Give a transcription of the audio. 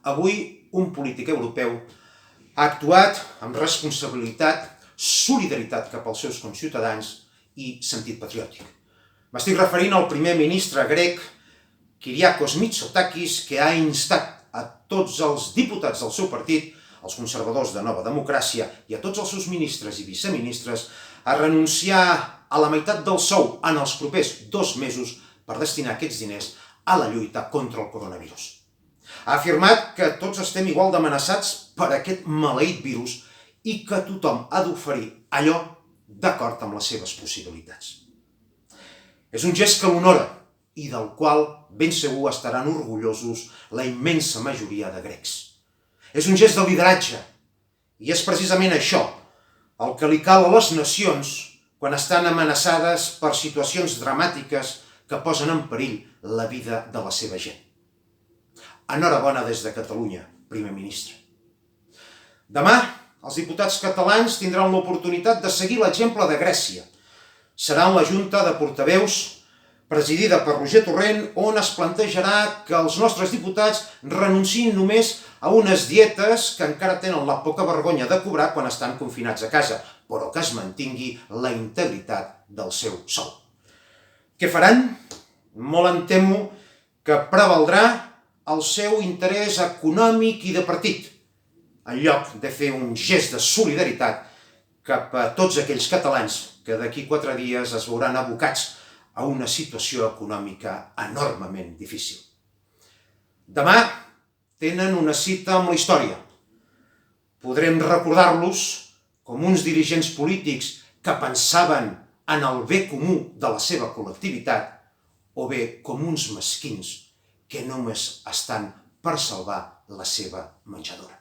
Avui un polític europeu ha actuat amb responsabilitat, solidaritat cap als seus conciutadans i sentit patriòtic. M'estic referint al primer ministre grec, Kyriakos Mitsotakis, que ha instat a tots els diputats del seu partit, els conservadors de Nova Democràcia, i a tots els seus ministres i viceministres a renunciar a la meitat del sou en els propers 2 mesos per destinar aquests diners a la lluita contra el coronavirus. Ha afirmat que tots estem igual d'amenaçats per aquest maleït virus i que tothom ha d'oferir allò d'acord amb les seves possibilitats. És un gest que l'honora i del qual ben segur estaran orgullosos la immensa majoria de grecs. És un gest de lideratge i és precisament això el que li cal a les nacions quan estan amenaçades per situacions dramàtiques que posen en perill la vida de la seva gent. Enhorabona des de Catalunya, primer ministre. Demà, els diputats catalans tindran l'oportunitat de seguir l'exemple de Grècia. Serà en la Junta de Portaveus, presidida per Roger Torrent, on es plantejarà que els nostres diputats renunciïn només a unes dietes que encara tenen la poca vergonya de cobrar quan estan confinats a casa, però que es mantingui la integritat del seu sou. Què faran? Molt em temo que prevaldrà el seu interès econòmic i de partit, en lloc de fer un gest de solidaritat cap a tots aquells catalans que d'aquí 4 dies es veuran abocats a una situació econòmica enormement difícil. Demà tenen una cita amb la història. Podrem recordar-los com uns dirigents polítics que pensaven en el bé comú de la seva col·lectivitat o bé com uns mesquins que només estan per salvar la seva menjadora.